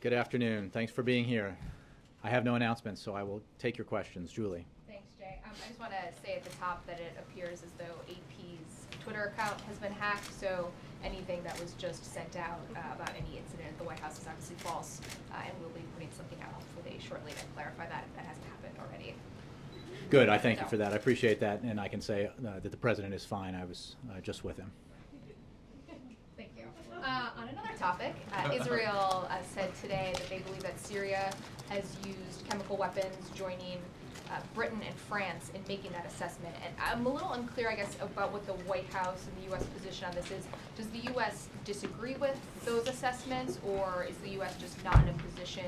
Good afternoon. Thanks for being here. I have no announcements, so I will take your questions. Julie. Thanks, Jay. I just want to say at the top that it appears as though AP's Twitter account has been hacked, so anything that was just sent out about any incident at the White House is obviously false, and we'll be putting something out hopefully shortly to clarify that if that hasn't happened already. Good. I thank you for that. I appreciate that, and I can say that the president is fine. I was just with him. Thank you. On another topic, Israel said today that they believe that Syria has used chemical weapons, joining Britain and France in making that assessment. And I'm a little unclear, I guess, about what the White House and the U.S. position on this is. Does the U.S. disagree with those assessments, or is the U.S. just not in a position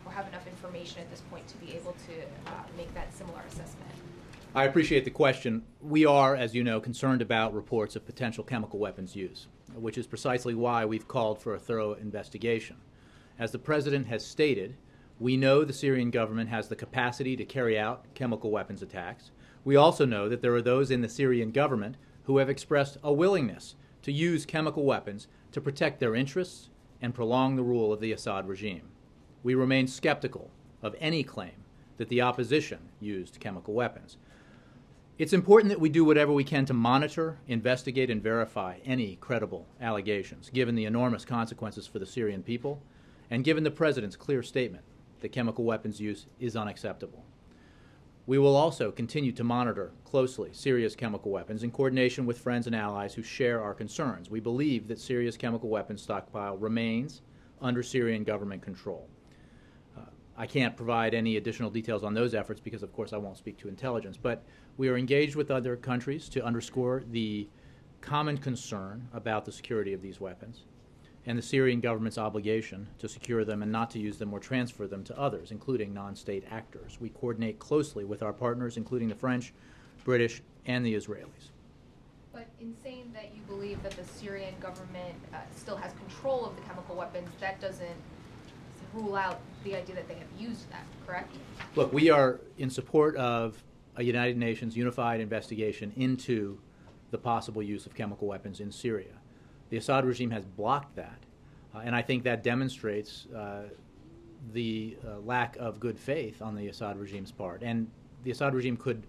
or have enough information at this point to be able to make that similar assessment? I appreciate the question. We are, as you know, concerned about reports of potential chemical weapons use, which is precisely why we've called for a thorough investigation. As the president has stated, we know the Syrian government has the capacity to carry out chemical weapons attacks. We also know that there are those in the Syrian government who have expressed a willingness to use chemical weapons to protect their interests and prolong the rule of the Assad regime. We remain skeptical of any claim that the opposition used chemical weapons. It's important that we do whatever we can to monitor, investigate, and verify any credible allegations, given the enormous consequences for the Syrian people, and given the president's clear statement that chemical weapons use is unacceptable. We will also continue to monitor closely Syria's chemical weapons in coordination with friends and allies who share our concerns. We believe that Syria's chemical weapons stockpile remains under Syrian government control. I can't provide any additional details on those efforts because, of course, I won't speak to intelligence, but we are engaged with other countries to underscore the common concern about the security of these weapons and the Syrian government's obligation to secure them and not to use them or transfer them to others, including non-state actors. We coordinate closely with our partners, including the French, British, and the Israelis. But in saying that you believe that the Syrian government still has control of the chemical weapons, that doesn't rule out the idea that they have used them, correct? Look, we are in support of a United Nations unified investigation into the possible use of chemical weapons in Syria. The Assad regime has blocked that, and I think that demonstrates the lack of good faith on the Assad regime's part. And the Assad regime could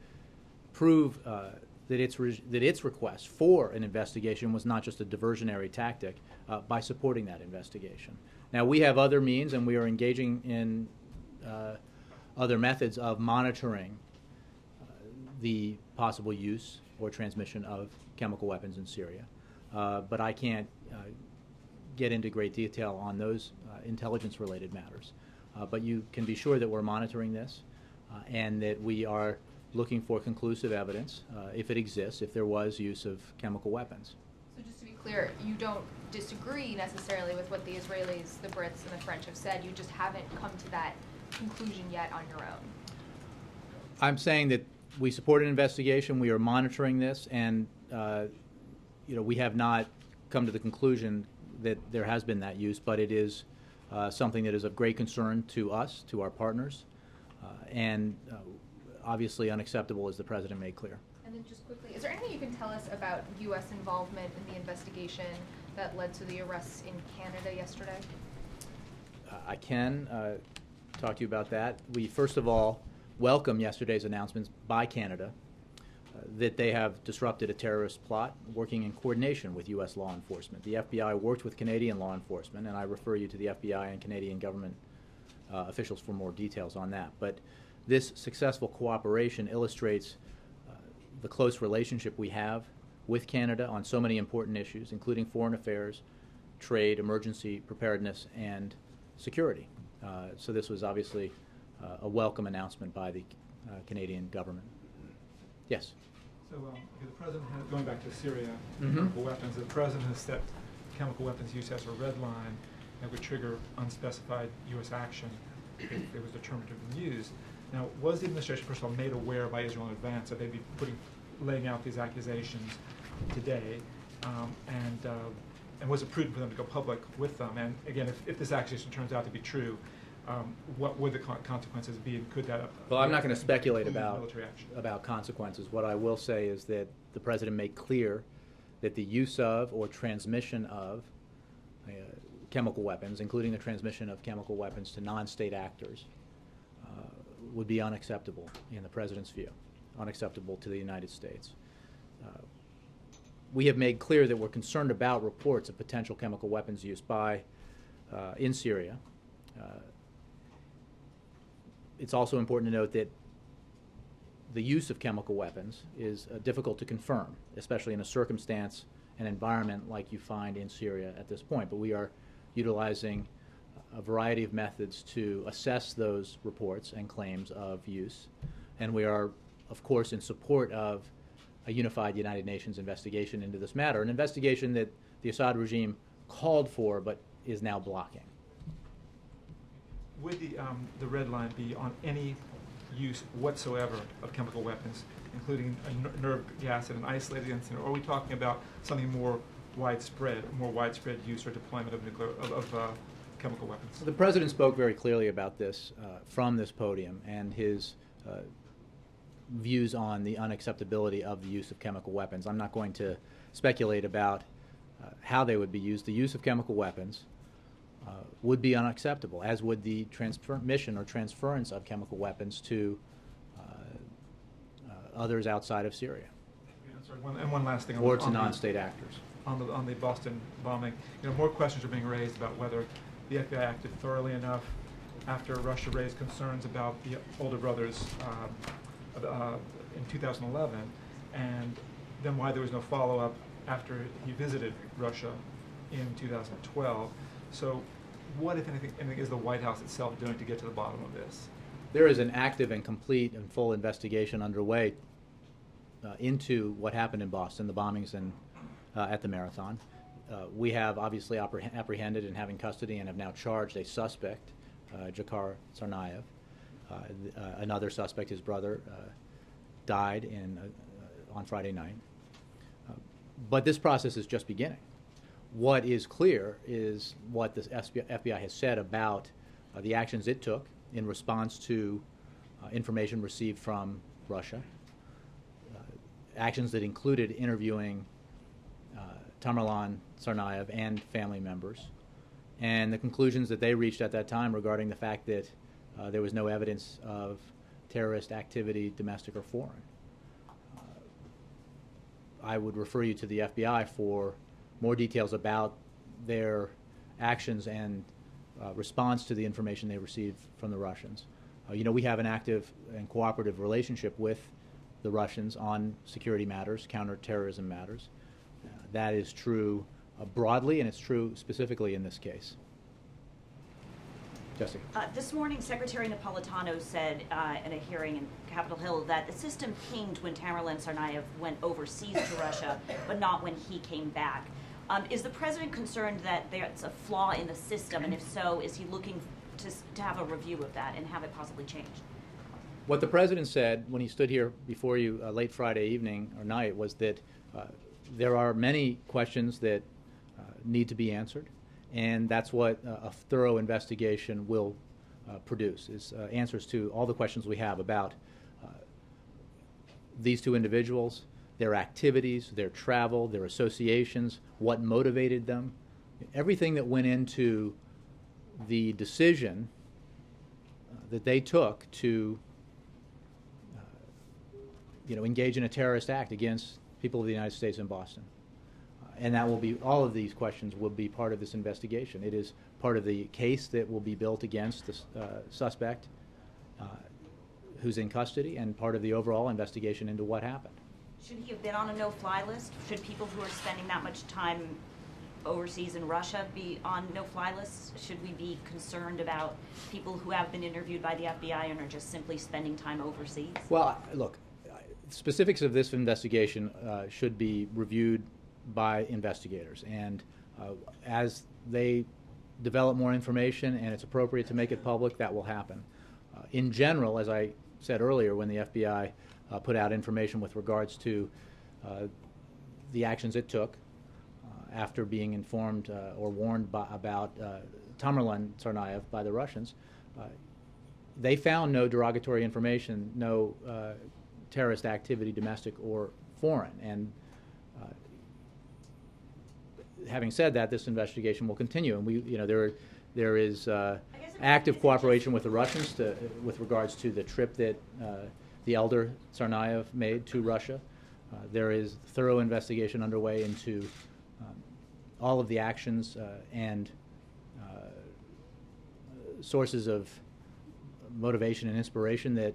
prove that its request for an investigation was not just a diversionary tactic by supporting that investigation. Now, we have other means, and we are engaging in other methods of monitoring the possible use or transmission of chemical weapons in Syria. But I can't get into great detail on those intelligence-related matters. But you can be sure that we're monitoring this and that we are looking for conclusive evidence, if it exists, if there was use of chemical weapons. So just to be clear, you don't disagree necessarily with what the Israelis, the Brits, and the French have said. You just haven't come to that conclusion yet on your own. I'm saying that we support an investigation. We are monitoring this, and we have not come to the conclusion that there has been that use, but it is something that is of great concern to us, to our partners, and obviously unacceptable, as the president made clear. And then just quickly, is there anything you can tell us about U.S. involvement in the investigation that led to the arrests in Canada yesterday? I can talk to you about that. We, first of all, welcome yesterday's announcements by Canada that they have disrupted a terrorist plot working in coordination with U.S. law enforcement. The FBI worked with Canadian law enforcement, and I refer you to the FBI and Canadian government officials for more details on that. But this successful cooperation illustrates the close relationship we have with Canada on so many important issues, including foreign affairs, trade, emergency preparedness, and security. So this was obviously a welcome announcement by the Canadian government. Yes? So the president, going back to Syria, chemical weapons, the president has set chemical weapons use as a red line that would trigger unspecified U.S. action if it was determined to have been used. Now, was the administration, first of all, made aware by Israel in advance that they'd be laying out these accusations today, and was it prudent for them to go public with them? And again, if this accusation turns out to be true, what would the consequences be, and could that? Well, I'm not going to speculate about consequences. What I will say is that the president made clear that the use of or transmission of chemical weapons, including the transmission of chemical weapons to non-state actors, would be unacceptable in the President's view, unacceptable to the United States. We have made clear that we're concerned about reports of potential chemical weapons use in Syria. It's also important to note that the use of chemical weapons is difficult to confirm, especially in a circumstance and environment like you find in Syria at this point. But we are utilizing a variety of methods to assess those reports and claims of use. And we are, of course, in support of a unified United Nations investigation into this matter, an investigation that the Assad regime called for but is now blocking. Would the red line be on any use whatsoever of chemical weapons, including a nerve gas in an isolated incident, or are we talking about something more widespread use or deployment of chemical weapons? The President spoke very clearly about this from this podium, and his views on the unacceptability of the use of chemical weapons. I'm not going to speculate about how they would be used. The use of chemical weapons would be unacceptable, as would the transmission or transference of chemical weapons to others outside of Syria. And one last thing. Or to non-state actors. On the Boston bombing, more questions are being raised about whether the FBI acted thoroughly enough after Russia raised concerns about the older brother's in 2011, and then why there was no follow-up after he visited Russia in 2012. So what, if anything, is the White House itself doing to get to the bottom of this? There is an active and complete and full investigation underway into what happened in Boston, the bombings at the Marathon. We have obviously apprehended and have in custody and have now charged a suspect, Jakar Tsarnaev. Another suspect, his brother, died on Friday night. But this process is just beginning. What is clear is what the FBI has said about the actions it took in response to information received from Russia, actions that included interviewing Tamerlan Tsarnaev and family members, and the conclusions that they reached at that time regarding the fact that there was no evidence of terrorist activity, domestic or foreign. I would refer you to the FBI for more details about their actions and response to the information they received from the Russians. We have an active and cooperative relationship with the Russians on security matters, counterterrorism matters. That is true broadly, and it's true specifically in this case. Jessica. This morning, Secretary Napolitano said in a hearing in Capitol Hill that the system pinged when Tamerlan Tsarnaev went overseas to Russia, but not when he came back. Is the President concerned that there's a flaw in the system, and if so, is he looking to have a review of that and have it possibly changed? What the President said when he stood here before you late Friday evening or night was that there are many questions that need to be answered, and that's what a thorough investigation will produce, is answers to all the questions we have about these two individuals, their activities, their travel, their associations, what motivated them, everything that went into the decision that they took to engage in a terrorist act against people of the United States in Boston. And that will be, all of these questions will be part of this investigation. It is part of the case that will be built against the suspect who's in custody, and part of the overall investigation into what happened. Should he have been on a no-fly list? Should people who are spending that much time overseas in Russia be on no-fly lists? Should we be concerned about people who have been interviewed by the FBI and are just simply spending time overseas? Well, look, specifics of this investigation should be reviewed by investigators, and as they develop more information and it's appropriate to make it public, that will happen. In general, as I said earlier, when the FBI put out information with regards to the actions it took after being informed or warned about Tamerlan Tsarnaev by the Russians, they found no derogatory information, no terrorist activity, domestic or foreign. And having said that, this investigation will continue, and there is active cooperation with the Russians with regards to the trip that the elder Tsarnaev made to Russia. There is thorough investigation underway into all of the actions and sources of motivation and inspiration that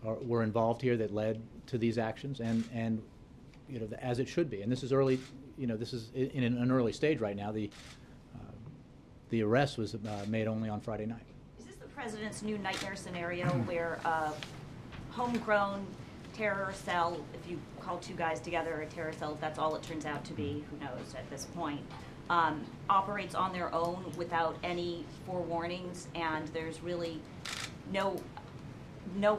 were involved here that led to these actions, and as it should be. And this is early. This is in an early stage right now. The arrest was made only on Friday night. Is this the president's new nightmare scenario where a homegrown terror cell, if you call two guys together a terror cell, if that's all it turns out to be, who knows at this point, operates on their own without any forewarnings, and there's really no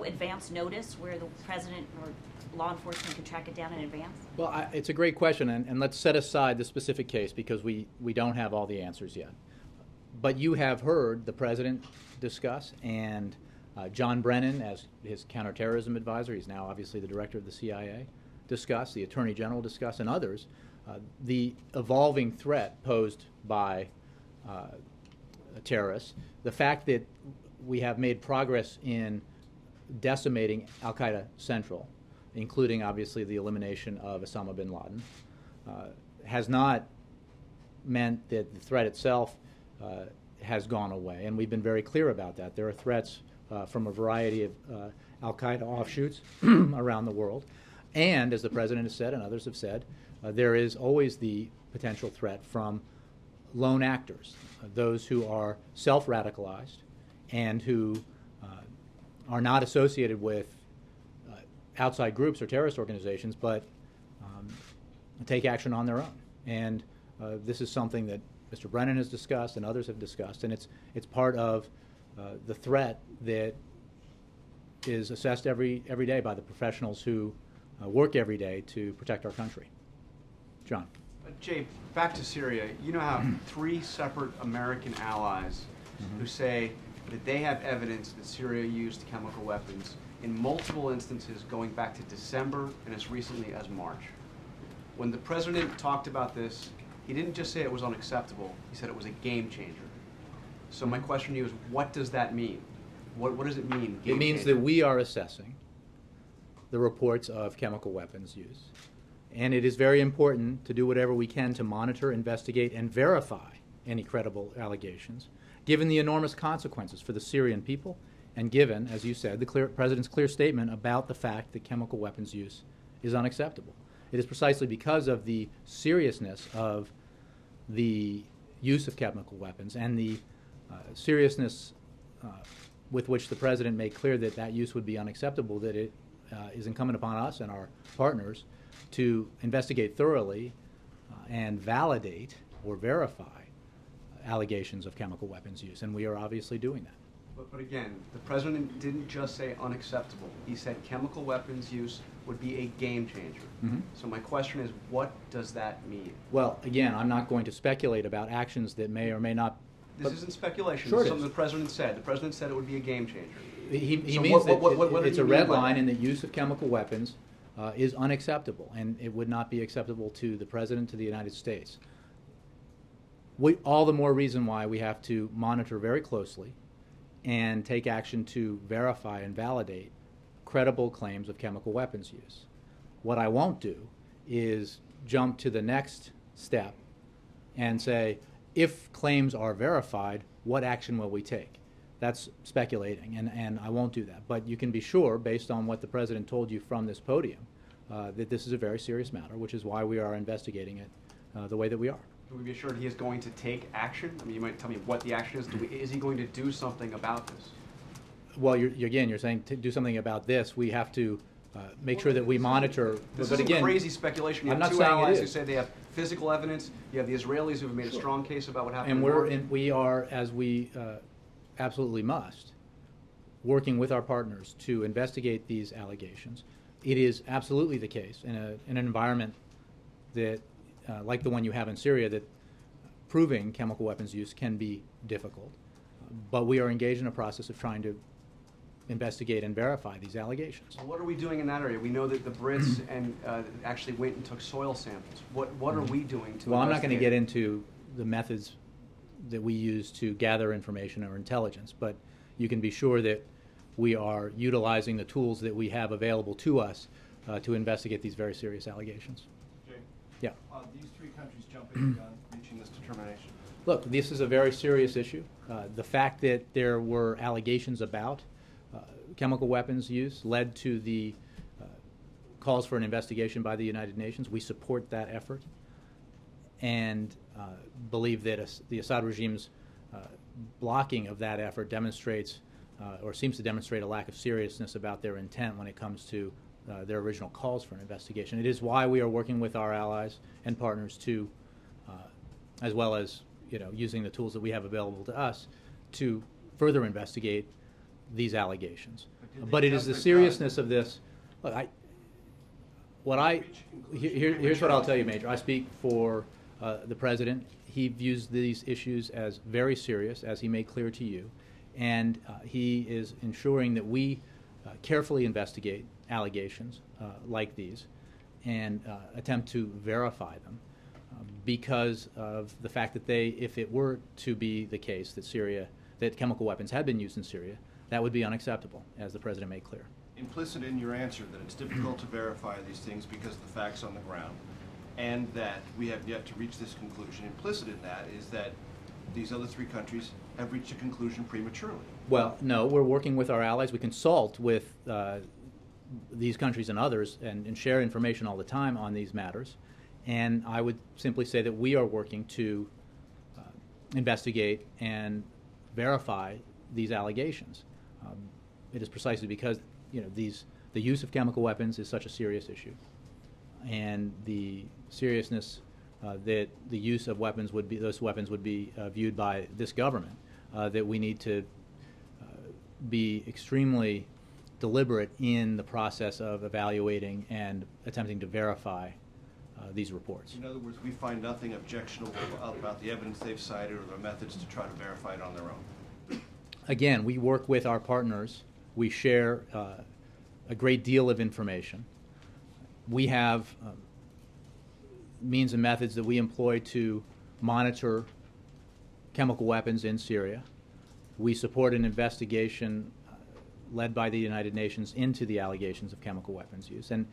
advance notice where the president or law enforcement can track it down in advance? Well, it's a great question, and let's set aside the specific case because we don't have all the answers yet. But you have heard the president discuss, and John Brennan, as his counterterrorism advisor, he's now obviously the director of the CIA, discuss, the Attorney General discuss, and others, the evolving threat posed by terrorists, the fact that we have made progress in decimating al-Qaeda Central, including obviously the elimination of Osama bin Laden, has not meant that the threat itself has gone away, and we've been very clear about that. There are threats from a variety of al-Qaeda offshoots around the world, and as the president has said and others have said, there is always the potential threat from lone actors, those who are self-radicalized and who are not associated with outside groups or terrorist organizations, but take action on their own. And this is something that Mr. Brennan has discussed and others have discussed, and it's part of the threat that is assessed every day by the professionals who work every day to protect our country. John. Jay, back to Syria. You now have 3 separate American allies who say that they have evidence that Syria used chemical weapons in multiple instances going back to December and as recently as March. When the president talked about this, he didn't just say it was unacceptable, he said it was a game changer. So my question to you is, what does that mean? What does it mean? It means that we are assessing the reports of chemical weapons use. And it is very important to do whatever we can to monitor, investigate, and verify any credible allegations, given the enormous consequences for the Syrian people, and given, as you said, the president's clear statement about the fact that chemical weapons use is unacceptable. It is precisely because of the seriousness of the use of chemical weapons and the seriousness with which the president made clear that that use would be unacceptable that it is incumbent upon us and our partners to investigate thoroughly and validate or verify allegations of chemical weapons use, and we are obviously doing that. But again, the president didn't just say unacceptable. He said chemical weapons use would be a game changer. So my question is, what does that mean? Well, again, I'm not going to speculate about actions that may or may not. This isn't speculation. Sure, this is something the president said. The president said it would be a game changer. He So means what that did it's he a mean red by line that? and that use of chemical weapons is unacceptable, and it would not be acceptable to the President of the United States. All the more reason why we have to monitor very closely and take action to verify and validate credible claims of chemical weapons use. What I won't do is jump to the next step and say, if claims are verified, what action will we take? That's speculating, and I won't do that. But you can be sure, based on what the President told you from this podium, that this is a very serious matter, which is why we are investigating it the way that we are. Can we be assured he is going to take action? I mean, you might tell me what the action is. Is he going to do something about this? Well, you're saying to do something about this, we have to make sure that we monitor. This but isn't again, crazy speculation. You I'm have not two saying it allies who is. say they have physical evidence. You have the Israelis who have made a strong case about what happened. And we are, as we absolutely must, working with our partners to investigate these allegations. It is absolutely the case in an environment that, like the one you have in Syria, that proving chemical weapons use can be difficult. But we are engaged in a process of trying to investigate and verify these allegations. So what are we doing in that area? We know that the Brits and actually went and took soil samples. What are we doing to Well, I'm not going to investigate? get into the methods that we use to gather information or intelligence, but you can be sure that we are utilizing the tools that we have available to us to investigate these very serious allegations. Jay, Yeah. these three countries jumping the gun, reaching this determination. Look, this is a very serious issue. The fact that there were allegations about chemical weapons use led to the calls for an investigation by the United Nations. We support that effort and believe that the Assad regime's blocking of that effort demonstrates or seems to demonstrate a lack of seriousness about their intent when it comes to their original calls for an investigation. It is why we are working with our allies and partners to, as well as using the tools that we have available to us, to further investigate these allegations. But it is the seriousness of this. Look, here's what I'll tell you, Major. I speak for the President. He views these issues as very serious, as he made clear to you, and he is ensuring that we carefully investigate allegations like these and attempt to verify them because of the fact that if it were to be the case that chemical weapons had been used in Syria, that would be unacceptable, as the President made clear. Implicit in your answer that it's difficult to verify these things because of the facts on the ground, and that we have yet to reach this conclusion. Implicit in that is that these other three countries have reached a conclusion prematurely. Well, no, we're working with our allies. We consult with these countries and others and share information all the time on these matters. And I would simply say that we are working to investigate and verify these allegations. It is precisely because the use of chemical weapons is such a serious issue, and the seriousness that the use of those weapons would be viewed by this government, that we need to be extremely deliberate in the process of evaluating and attempting to verify these reports. In other words, we find nothing objectionable about the evidence they've cited or their methods to try to verify it on their own. Again, we work with our partners. We share a great deal of information. We have means and methods that we employ to monitor chemical weapons in Syria. We support an investigation led by the United Nations into the allegations of chemical weapons use. And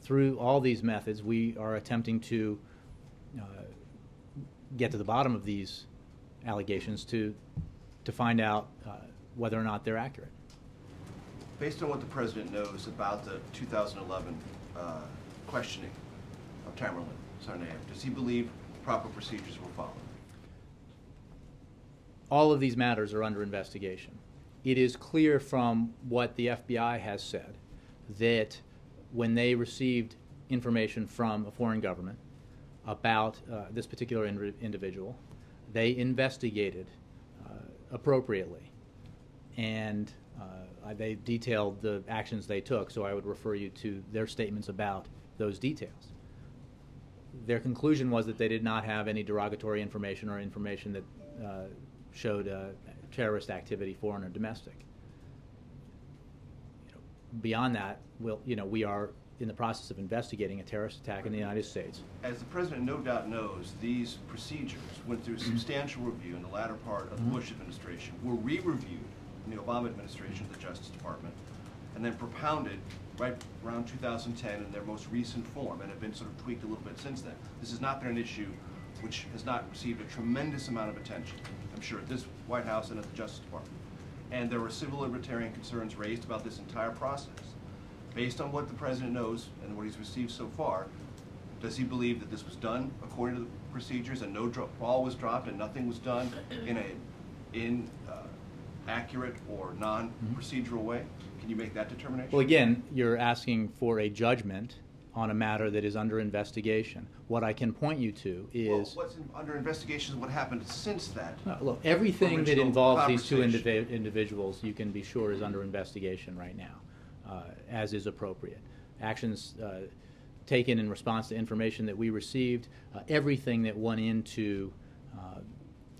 through all these methods, we are attempting to get to the bottom of these allegations to find out whether or not they're accurate. Based on what the President knows about the 2011 questioning of Tamerlan Tsarnaev, does he believe proper procedures were followed? All of these matters are under investigation. It is clear from what the FBI has said that when they received information from a foreign government about this particular individual, they investigated appropriately, and they detailed the actions they took, so I would refer you to their statements about those details. Their conclusion was that they did not have any derogatory information or information that showed terrorist activity, foreign or domestic. Beyond that, we are in the process of investigating a terrorist attack in the United States. As the President no doubt knows, these procedures went through substantial review in the latter part of the Bush administration, were re-reviewed in the Obama administration of the Justice Department, and then propounded right around 2010 in their most recent form, and have been sort of tweaked a little bit since then. This has not been an issue which has not received a tremendous amount of attention, I'm sure, at this White House and at the Justice Department. And there were civil libertarian concerns raised about this entire process. Based on what the President knows and what he's received so far, does he believe that this was done according to the procedures and no ball was dropped and nothing was done in an accurate or non-procedural way? Can you make that determination? Well, again, you're asking for a judgment on a matter that is under investigation. What I can point you to is... Well, what's under investigation is what happened since that. Look, everything that involves these two conversation. individuals, you can be sure is under investigation right now, as is appropriate. Actions taken in response to information that we received, everything that went into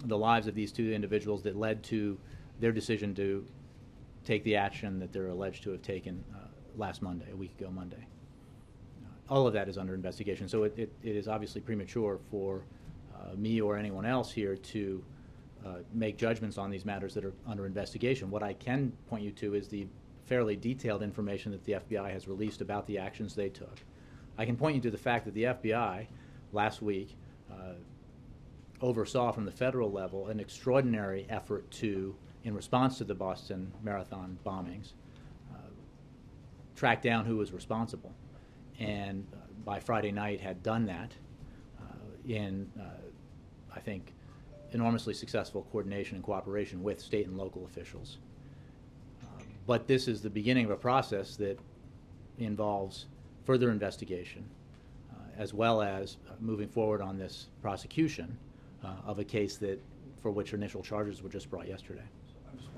the lives of these two individuals that led to their decision to take the action that they're alleged to have taken last Monday, a week ago Monday. All of that is under investigation, so it is obviously premature for me or anyone else here to make judgments on these matters that are under investigation. What I can point you to is the fairly detailed information that the FBI has released about the actions they took. I can point you to the fact that the FBI last week oversaw from the federal level an extraordinary effort to, in response to the Boston Marathon bombings, track down who was responsible. And by Friday night had done that in, I think, enormously successful coordination and cooperation with state and local officials. But this is the beginning of a process that involves further investigation, as well as moving forward on this prosecution of a case that, for which initial charges were just brought yesterday.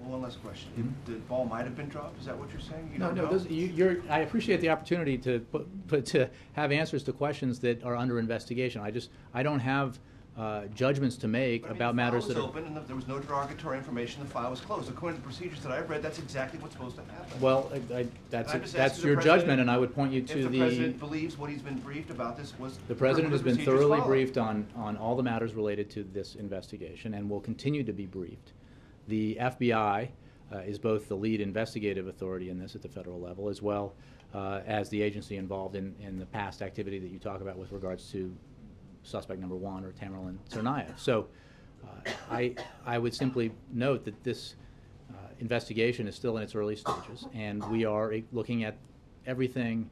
One last question. The ball might have been dropped. Is that what you're saying? You No, don't no. know? I appreciate the opportunity to to have answers to questions that are under investigation. I don't have judgments to make But, I mean, about matters that the are. file was open and there was no derogatory information. The file was closed. According to the procedures that I've read, that's exactly what's supposed to happen. Well, I'm just that's asking your the judgment, president and I would point you to if the president believes what he's been briefed about this was The President were has the been procedures thoroughly followed? briefed on all the matters related to this investigation and will continue to be briefed. The FBI is both the lead investigative authority in this at the federal level, as well as the agency involved in the past activity that you talk about with regards to suspect number 1, or Tamerlan Tsarnaev. So I would simply note that this investigation is still in its early stages, and we are looking at everything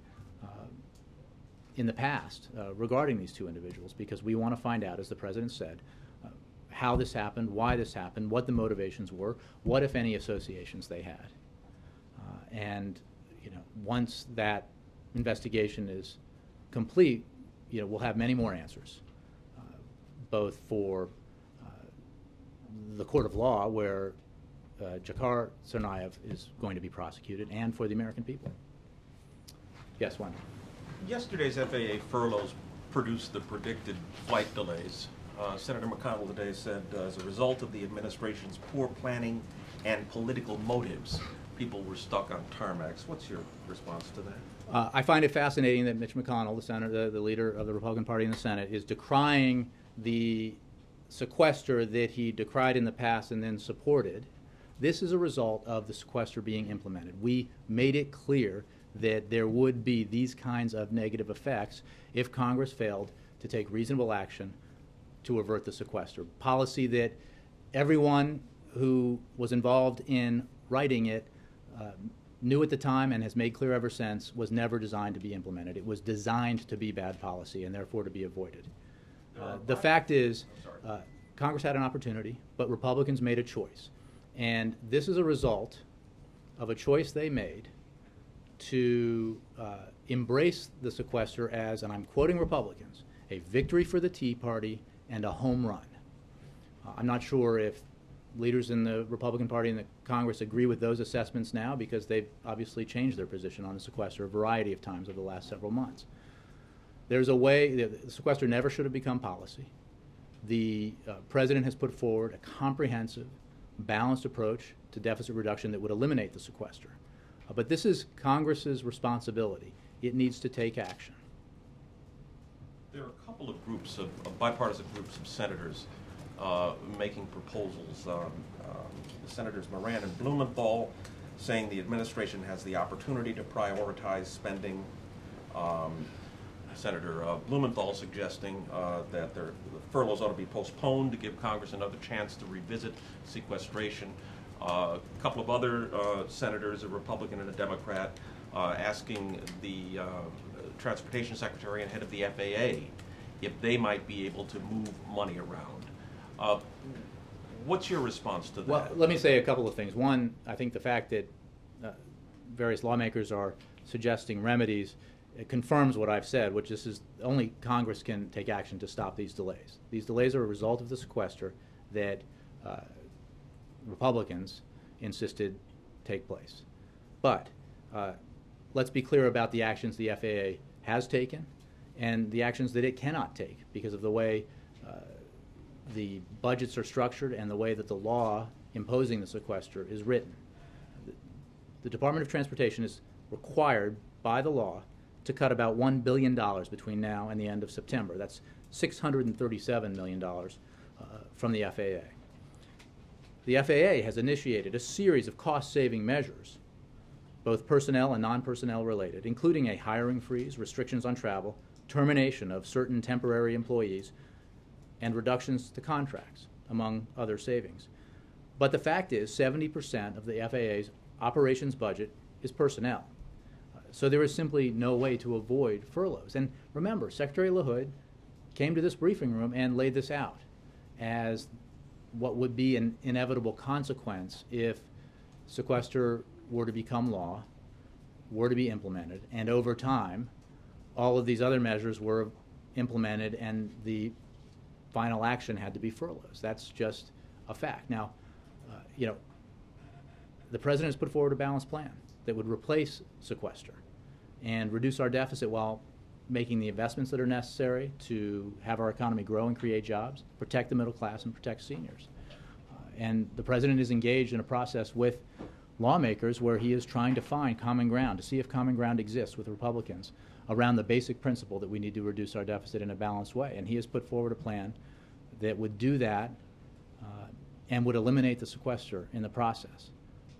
in the past regarding these two individuals, because we want to find out, as the President said, how this happened, why this happened, what the motivations were, what, if any, associations they had. And once that investigation is complete, we'll have many more answers, both for the court of law, where Jakar Tsarnaev is going to be prosecuted, and for the American people. Yes, one. Yesterday's FAA furloughs produced the predicted flight delays. Senator McConnell today said, as a result of the administration's poor planning and political motives, people were stuck on tarmacs. What's your response to that? I find it fascinating that Mitch McConnell, the senator, the leader of the Republican Party in the Senate, is decrying the sequester that he decried in the past and then supported. This is a result of the sequester being implemented. We made it clear that there would be these kinds of negative effects if Congress failed to take reasonable action to avert the sequester. Policy that everyone who was involved in writing it knew at the time and has made clear ever since was never designed to be implemented. It was designed to be bad policy and therefore to be avoided. The fact is, Congress had an opportunity, but Republicans made a choice. And this is a result of a choice they made to embrace the sequester as, and I'm quoting Republicans, a victory for the Tea Party and a home run. I'm not sure if leaders in the Republican Party and the Congress agree with those assessments now, because they've obviously changed their position on the sequester a variety of times over the last several months. There's a way, the sequester never should have become policy. The President has put forward a comprehensive, balanced approach to deficit reduction that would eliminate the sequester. But this is Congress's responsibility. It needs to take action. There are a couple of groups of bipartisan groups of senators making proposals. Senators Moran and Blumenthal saying the administration has the opportunity to prioritize spending. Senator Blumenthal suggesting that the furloughs ought to be postponed to give Congress another chance to revisit sequestration. A couple of other senators, a Republican and a Democrat, asking the Transportation Secretary and head of the FAA if they might be able to move money around. What's your response to that? Well, let me say a couple of things. One, I think the fact that various lawmakers are suggesting remedies, it confirms what I've said, which is only Congress can take action to stop these delays. These delays are a result of the sequester that Republicans insisted take place. But let's be clear about the actions the FAA has taken and the actions that it cannot take because of the way the budgets are structured and the way that the law imposing the sequester is written. the Department of Transportation is required by the law to cut about $1 billion between now and the end of September. That's $637 million from the FAA. The FAA has initiated a series of cost-saving measures, both personnel and non-personnel related, including a hiring freeze, restrictions on travel, termination of certain temporary employees, and reductions to contracts, among other savings. But the fact is 70% of the FAA's operations budget is personnel. So there is simply no way to avoid furloughs. And remember, Secretary LaHood came to this briefing room and laid this out as what would be an inevitable consequence if sequester were to become law, were to be implemented, and over time, all of these other measures were implemented and the final action had to be furloughs. That's just a fact. Now, the President has put forward a balanced plan that would replace sequester and reduce our deficit while making the investments that are necessary to have our economy grow and create jobs, protect the middle class, and protect seniors. And the President is engaged in a process with lawmakers where he is trying to find common ground, to see if common ground exists with Republicans around the basic principle that we need to reduce our deficit in a balanced way. And he has put forward a plan that would do that and would eliminate the sequester in the process.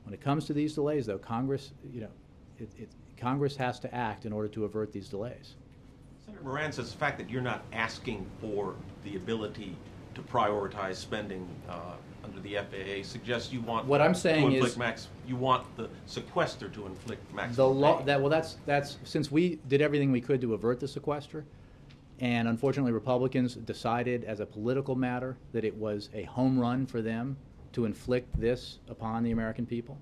When it comes to these delays, though, Congress, Congress has to act in order to avert these delays. Senator Moran says the fact that you're not asking for the ability to prioritize spending under the FAA suggests you want what I'm saying is you want the sequester to inflict maximum the law. pain. That's since we did everything we could to avert the sequester, and unfortunately Republicans decided as a political matter that it was a home run for them to inflict this upon the American people.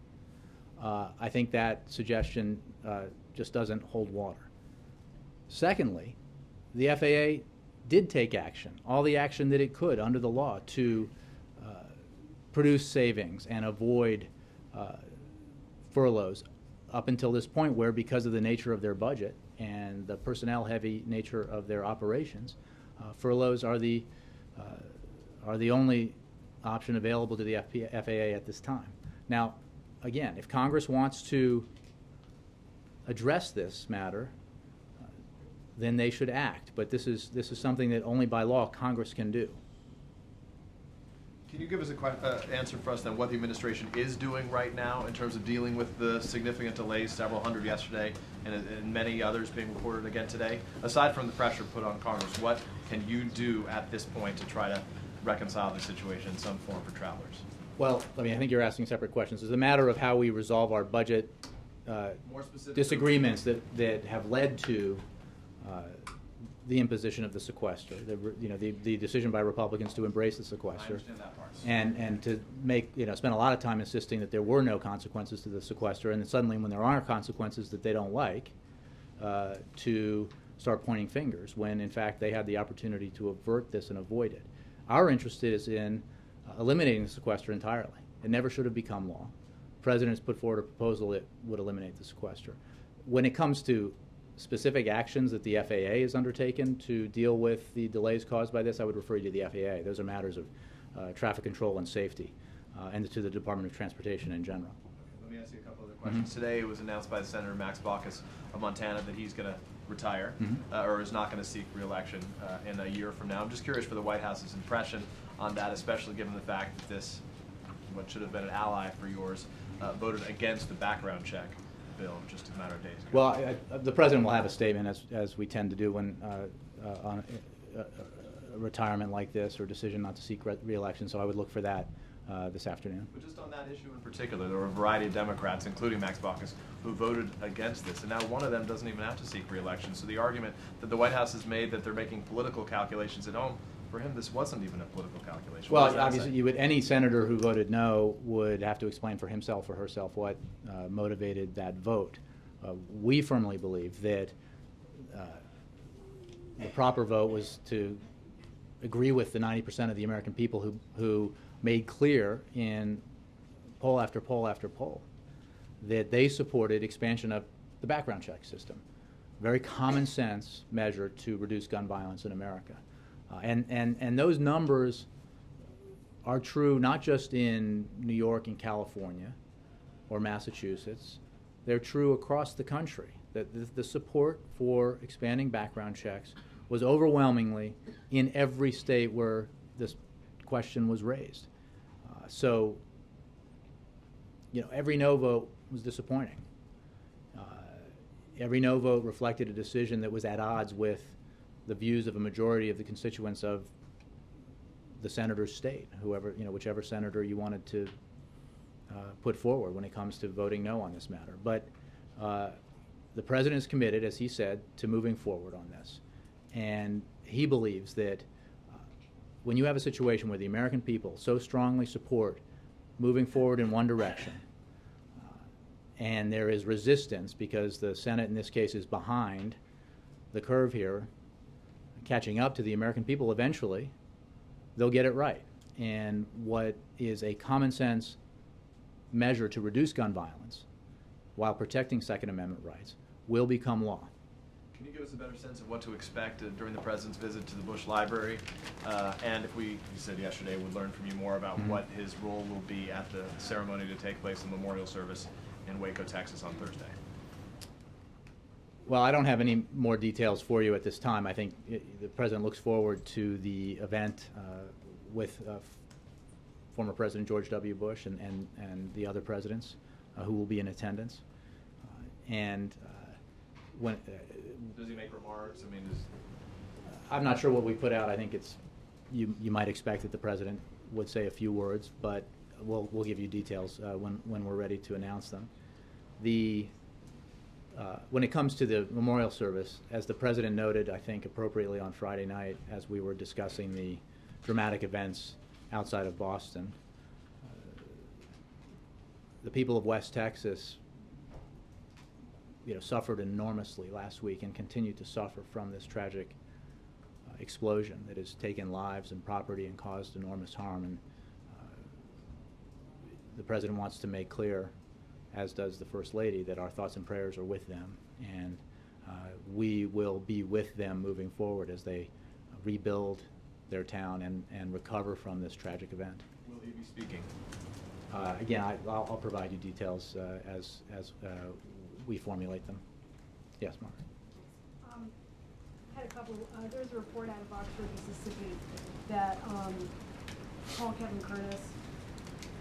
I think that suggestion just doesn't hold water. Secondly, the FAA did take action, all the action that it could under the law to produce savings and avoid furloughs up until this point where, because of the nature of their budget and the personnel-heavy nature of their operations, furloughs are the only option available to the FAA at this time. Now, again, if Congress wants to address this matter, then they should act. But this is something that only by law Congress can do. Can you give us an answer for us then what the administration is doing right now in terms of dealing with the significant delays, several hundred yesterday and many others being reported again today? Aside from the pressure put on Congress, what can you do at this point to try to reconcile the situation in some form for travelers? Well, I think you're asking separate questions. It's a matter of how we resolve our budget disagreements that have led to the imposition of the sequester, the decision by Republicans to embrace the sequester. I understand that part. And to make, spend a lot of time insisting that there were no consequences to the sequester, and then suddenly when there are consequences that they don't like, to start pointing fingers, when in fact they had the opportunity to avert this and avoid it. Our interest is in eliminating the sequester entirely. It never should have become law. The President has put forward a proposal that would eliminate the sequester. When it comes to specific actions that the FAA has undertaken to deal with the delays caused by this, I would refer you to the FAA. Those are matters of traffic control and safety, and to the Department of Transportation in general. Let me ask you a couple other questions. Today it was announced by Senator Max Baucus of Montana that he's going to retire or is not going to seek re-election in a year from now. I'm just curious for the White House's impression on that, especially given the fact that this, what should have been an ally for yours, voted against the background check bill just a matter of days ago. Well, the President will have a statement, as we tend to do when on a retirement like this or decision not to seek re-election, so I would look for that this afternoon. But just on that issue in particular, there were a variety of Democrats, including Max Baucus, who voted against this, and now one of them doesn't even have to seek re-election. So the argument that the White House has made that they're making political calculations at home, for him this wasn't even a political calculation. Well, obviously, any senator who voted no would have to explain for himself or herself what motivated that vote. We firmly believe that the proper vote was to agree with the 90% of the American people who made clear in poll after poll after poll that they supported expansion of the background check system. Very common sense measure to reduce gun violence in America. And those numbers are true not just in New York and California or Massachusetts they're true across the country, that the support for expanding background checks was overwhelmingly in every state where this question was raised. So, every no vote was disappointing. Every no vote reflected a decision that was at odds with the views of a majority of the constituents of the senator's state, whichever senator you wanted to put forward when it comes to voting no on this matter. But the president is committed, as he said, to moving forward on this. And he believes that when you have a situation where the American people so strongly support moving forward in one direction, and there is resistance because the Senate in this case is behind the curve here, catching up to the American people eventually, they'll get it right. And what is a common sense measure to reduce gun violence while protecting Second Amendment rights will become law. Can you give us a better sense of what to expect during the president's visit to the Bush Library? And if you said yesterday, would learn from you more about what his role will be at the ceremony to take place, the memorial service in Waco, Texas on Thursday? Well, I don't have any more details for you at this time. I think the president looks forward to the event with former President George W. Bush and the other presidents who will be in attendance. When does he make remarks? I mean, I'm not sure what we put out. I think it's you might expect that the president would say a few words, but we'll give you details when we're ready to announce them. When it comes to the memorial service, as the president noted, I think appropriately on Friday night, as we were discussing the dramatic events outside of Boston, the people of West Texas suffered enormously last week and continue to suffer from this tragic explosion that has taken lives and property and caused enormous harm. And the president wants to make clear, as does the First Lady, that our thoughts and prayers are with them, and we will be with them moving forward as they rebuild their town and recover from this tragic event. will he be speaking? Again, I'll provide you details as we formulate them. Yes, Mark. Had a couple. There's a report out of Oxford, Mississippi, that Paul Kevin Curtis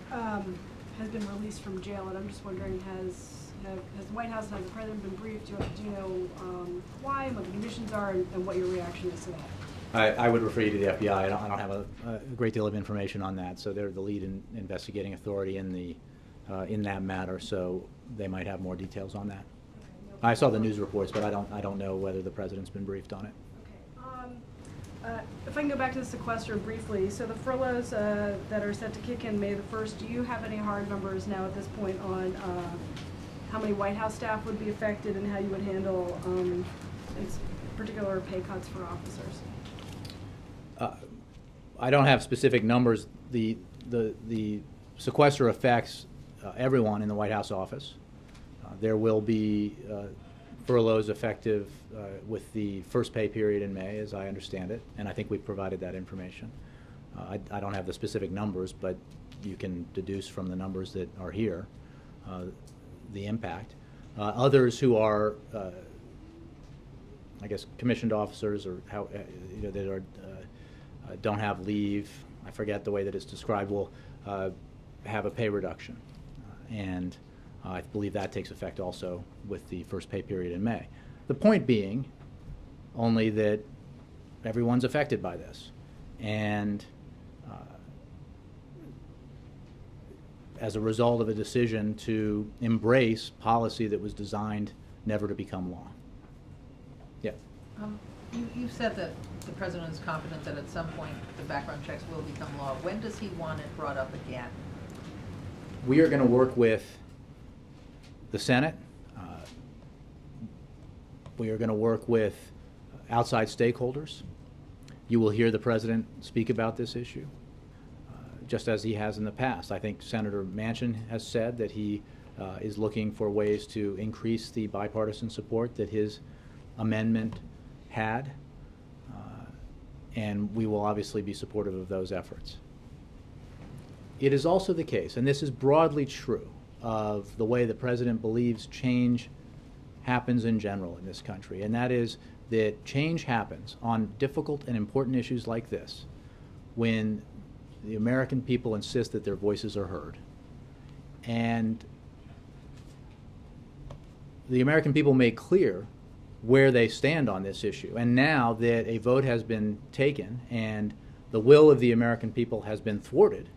has been released from jail, and I'm just wondering, has the White House and has the president been briefed? Do you know why and what the conditions are, and what your reaction is to that? I would refer you to the FBI. I don't have a great deal of information on that. So they're the lead investigating authority in that matter. So they might have more details on that. Okay, I saw the news reports, but I don't know whether the president's been briefed on it. Okay. If I can go back to the sequester briefly, so the furloughs that are set to kick in May the 1st, do you have any hard numbers now at this point on how many White House staff would be affected and how you would handle particular pay cuts for officers? I don't have specific numbers. The sequester affects everyone in the White House office. There will be furloughs effective with the first pay period in May, as I understand it, and I think we've provided that information. I don't have the specific numbers, but you can deduce from the numbers that are here the impact. Others who are, I guess, commissioned officers or how that are don't have leave, I forget the way that it's described, will have a pay reduction, and I believe that takes effect also with the first pay period in May. The point being only that everyone's affected by this, and as a result of a decision to embrace policy that was designed never to become law. Yeah. You said that the president is confident that at some point the background checks will become law. When does he want it brought up again? We are going to work with the Senate. We are going to work with outside stakeholders. You will hear the president speak about this issue, just as he has in the past. I think Senator Manchin has said that he is looking for ways to increase the bipartisan support that his amendment had, and we will obviously be supportive of those efforts. It is also the case, and this is broadly true, of the way the president believes change happens in general in this country, and that is that change happens on difficult and important issues like this when the American people insist that their voices are heard. And the American people make clear where they stand on this issue. And now that a vote has been taken and the will of the American people has been thwarted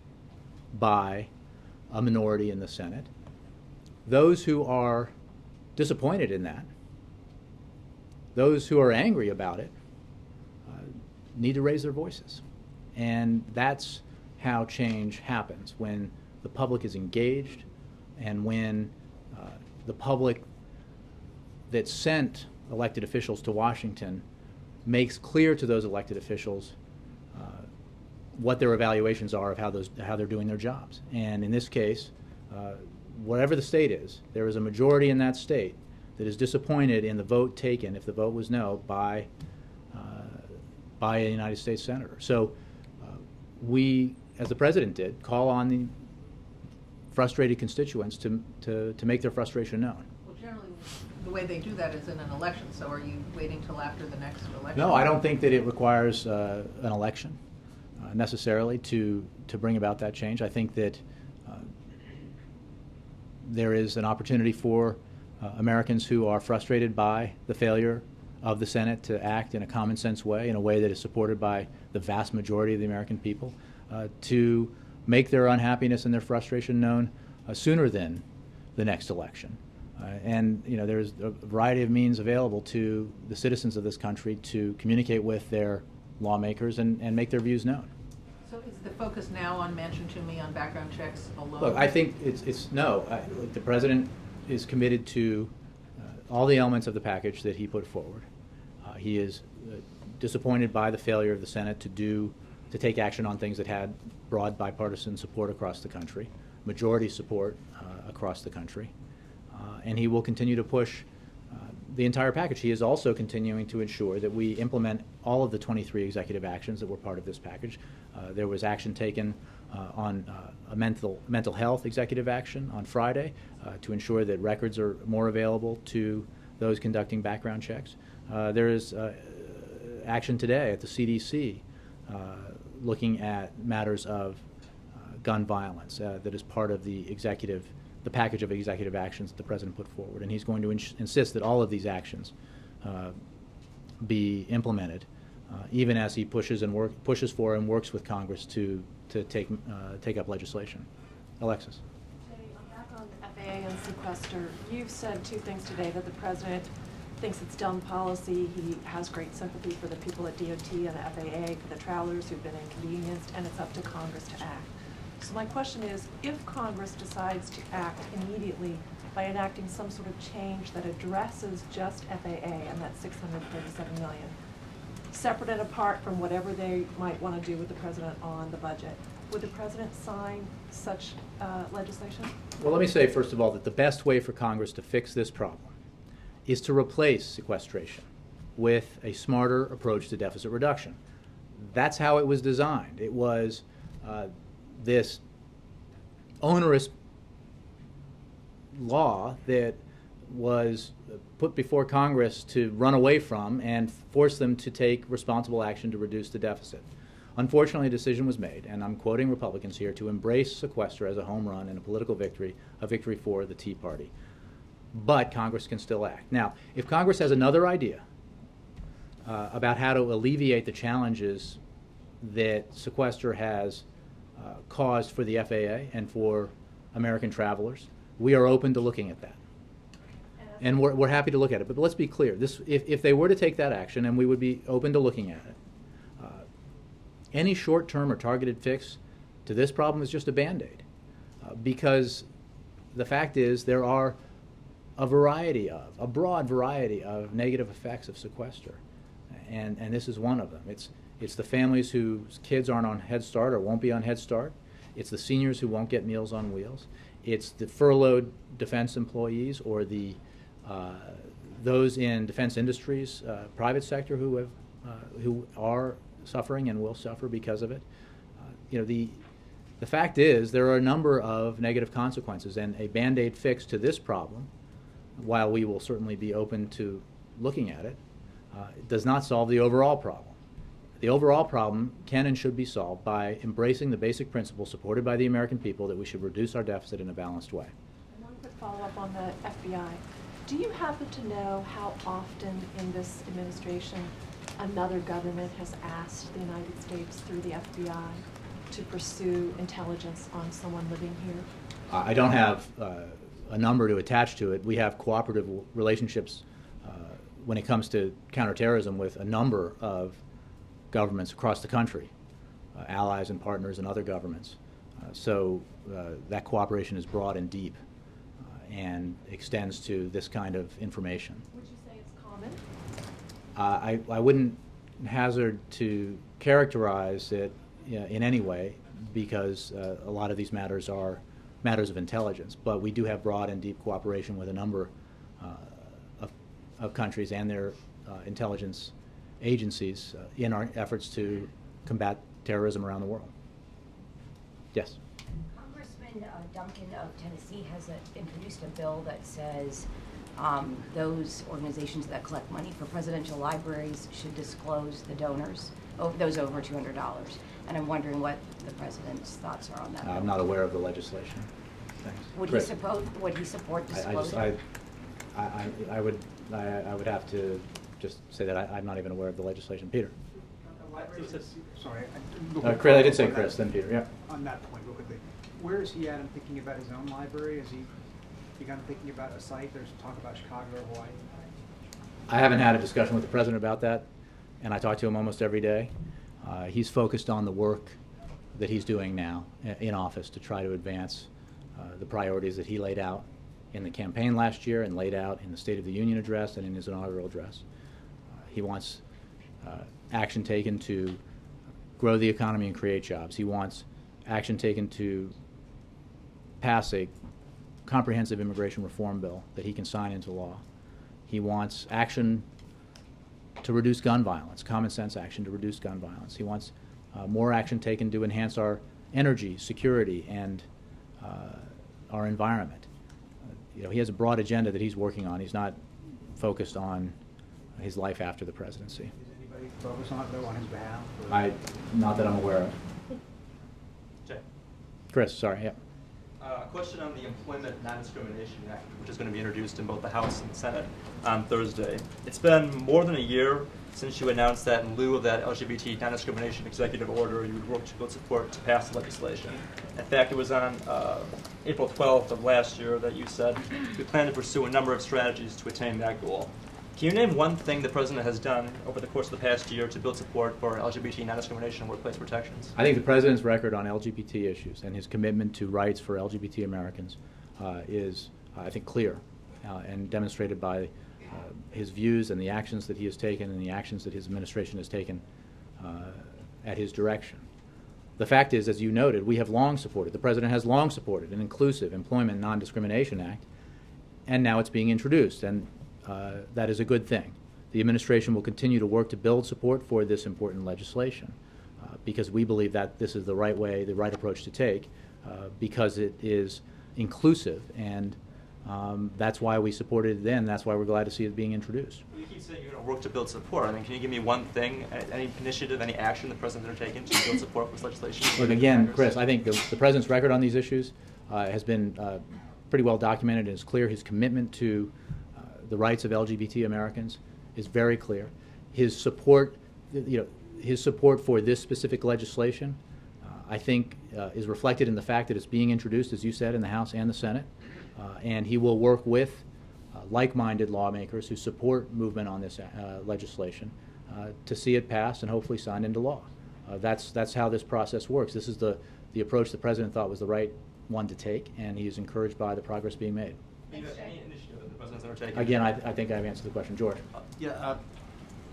by a minority in the Senate, those who are disappointed in that, those who are angry about it, need to raise their voices. And that's how change happens, when the public is engaged and when the public that sent elected officials to Washington makes clear to those elected officials what their evaluations are of how they're doing their jobs. And in this case, whatever the state is, there is a majority in that state that is disappointed in the vote taken, if the vote was no, by a United States senator. So we, as the president did, call on the frustrated constituents to make their frustration known. Well, generally, the way they do that is in an election, so are you waiting till after the next election? No, I don't think that it requires an election necessarily to bring about that change. I think that there is an opportunity for Americans who are frustrated by the failure of the Senate to act in a common sense way, in a way that is supported by the vast majority of the American people, to make their unhappiness and their frustration known sooner than the next election. And there's a variety of means available to the citizens of this country to communicate with their lawmakers and make their views known. So is the focus now on mention to me on background checks alone? Look, I think it's no. The president is committed to all the elements of the package that he put forward. He is disappointed by the failure of the Senate to take action on things that had broad bipartisan support across the country, majority support across the country, and he will continue to push the entire package. He is also continuing to ensure that we implement all of the 23 executive actions that were part of this package. There was action taken on a mental health executive action on Friday to ensure that records are more available to those conducting background checks. There is action today at the CDC looking at matters of gun violence that is part of the package of executive actions that the president put forward, and he's going to insist that all of these actions be implemented, even as he pushes for and works with Congress to take up legislation. Alexis. Back on FAA and sequester, you've said two things today: that the president thinks it's dumb policy, he has great sympathy for the people at DOT and the FAA, for the travelers who've been inconvenienced, and it's up to Congress to act. So my question is, if Congress decides to act immediately by enacting some sort of change that addresses just FAA and that $637 million, separate and apart from whatever they might want to do with the president on the budget, would the president sign such legislation? Well, let me say, first of all, that the best way for Congress to fix this problem is to replace sequestration with a smarter approach to deficit reduction. That's how it was designed. It was this onerous law that was put before Congress to run away from and force them to take responsible action to reduce the deficit. Unfortunately, a decision was made, and I'm quoting Republicans here, to embrace sequester as a home run and a political victory, a victory for the Tea Party. But Congress can still act. Now, if Congress has another idea about how to alleviate the challenges that sequester has caused for the FAA and for American travelers, we are open to looking at that. And we're happy to look at it. But let's be clear. If they were to take that action, and we would be open to looking at it, any short-term or targeted fix to this problem is just a Band-Aid. Because the fact is there are a broad variety of negative effects of sequester. And this is one of them. It's the families whose kids aren't on Head Start or won't be on Head Start. It's the seniors who won't get Meals on Wheels. It's the furloughed defense employees or those in defense industries, private sector who are suffering and will suffer because of it. The fact is there are a number of negative consequences, and a Band-Aid fix to this problem, while we will certainly be open to looking at it, does not solve the overall problem. The overall problem can and should be solved by embracing the basic principle supported by the American people that we should reduce our deficit in a balanced way. One quick follow-up on the FBI. Do you happen to know how often in this administration another government has asked the United States through the FBI to pursue intelligence on someone living here? I don't have a number to attach to it. We have cooperative relationships when it comes to counterterrorism with a number of governments across the country, allies and partners and other governments. So that cooperation is broad and deep and extends to this kind of information. Would you say it's common? I wouldn't hazard to characterize it in any way, because a lot of these matters are matters of intelligence, but we do have broad and deep cooperation with a number of countries and their intelligence agencies in our efforts to combat terrorism around the world. Yes? Congressman Duncan of Tennessee has introduced a bill that says those organizations that collect money for presidential libraries should disclose the donors, those over $200. And I'm wondering what the president's thoughts are on that. I'm not aware of the legislation. Thanks. Would he support disclosure? I would have to just say that I'm not even aware of the legislation. Peter? Sorry. Chris, I did say Chris, then Peter, yeah. On that point, real quickly, where is he at in thinking about his own library? Has he begun thinking about a site? There's talk about Chicago or Hawaii. I haven't had a discussion with the president about that, and I talk to him almost every day. He's focused on the work that he's doing now in office to try to advance the priorities that he laid out in the campaign last year and laid out in the State of the Union address and in his inaugural address. He wants action taken to grow the economy and create jobs. He wants action taken to pass a comprehensive immigration reform bill that he can sign into law. He wants action to reduce gun violence, common sense action to reduce gun violence. He wants more action taken to enhance our energy, security, and our environment. He has a broad agenda that he's working on. He's not focused on his life after the presidency. Is anybody focused on it, though, on his behalf? Not that I'm aware of. Jay. Chris, sorry, yeah. A question on the Employment Non-Discrimination Act, which is going to be introduced in both the House and the Senate on Thursday. It's been more than a year since you announced that in lieu of that LGBT non-discrimination executive order, you would work to build support to pass the legislation. In fact, it was on April 12th of last year that you said we plan to pursue a number of strategies to attain that goal. Can you name one thing the president has done over the course of the past year to build support for LGBT non-discrimination and workplace protections? I think the president's record on LGBT issues and his commitment to rights for LGBT Americans is, I think, clear and demonstrated by his views and the actions that he has taken and the actions that his administration has taken at his direction. The fact is, as you noted, we have long supported, the president has long supported an inclusive Employment Non-Discrimination Act, and now it's being introduced, and that is a good thing. The administration will continue to work to build support for this important legislation because we believe that this is the right way, the right approach to take because it is inclusive, and that's why we supported it then. That's why we're glad to see it being introduced. You keep saying you're going to work to build support. I mean, can you give me one thing, any initiative, any action the president's undertaken to build support for this legislation? Look, again, Chris, I think the president's record on these issues has been pretty well documented and is clear. His commitment to the rights of LGBT Americans is very clear. His support, his support for this specific legislation, I think, is reflected in the fact that it's being introduced, as you said, in the House and the Senate, and he will work with like-minded lawmakers who support movement on this legislation to see it passed and hopefully signed into law. That's how this process works. This is the approach the president thought was the right one to take, and he is encouraged by the progress being made. Any initiative that the president's undertaken? Again, I think I've answered the question. George.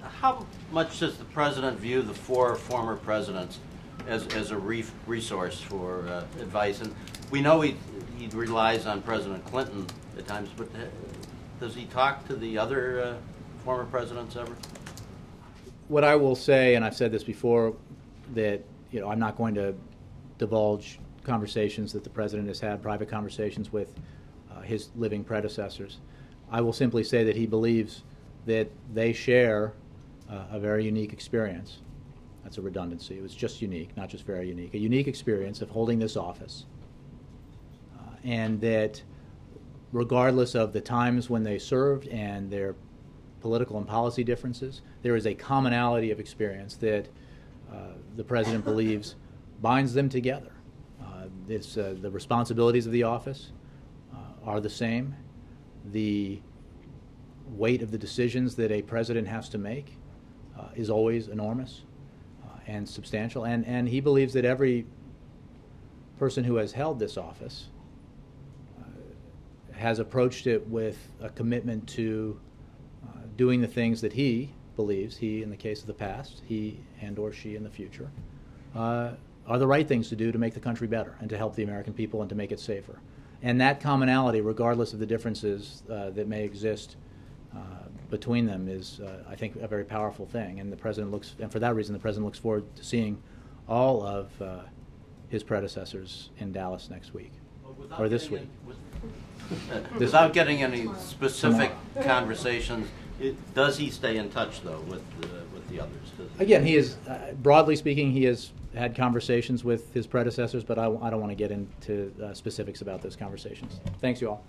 How much does the president view the four former presidents as a resource for advice? And we know he relies on President Clinton at times, but does he talk to the other former presidents ever? What I will say, and I've said this before, that I'm not going to divulge conversations that the President has had, private conversations with his living predecessors. I will simply say that he believes that they share a very unique experience. That's a redundancy. It was just unique, not just very unique. A unique experience of holding this office. And that regardless of the times when they served and their political and policy differences, there is a commonality of experience that the President believes binds them together. It's the responsibilities of the office are the same. The weight of the decisions that a president has to make is always enormous and substantial. And he believes that every person who has held this office has approached it with a commitment to doing the things that he believes, he in the case of the past, he and or she in the future, are the right things to do to make the country better and to help the American people and to make it safer. And that commonality, regardless of the differences that may exist between them, is, I think, a very powerful thing. And the President looks, and for that reason, the President looks forward to seeing all of his predecessors in Dallas next week, or this week. Without getting any specific conversations, does he stay in touch, though, with the others? Again, he is, broadly speaking, he has had conversations with his predecessors, but I don't want to get into specifics about those conversations. Thanks, you all.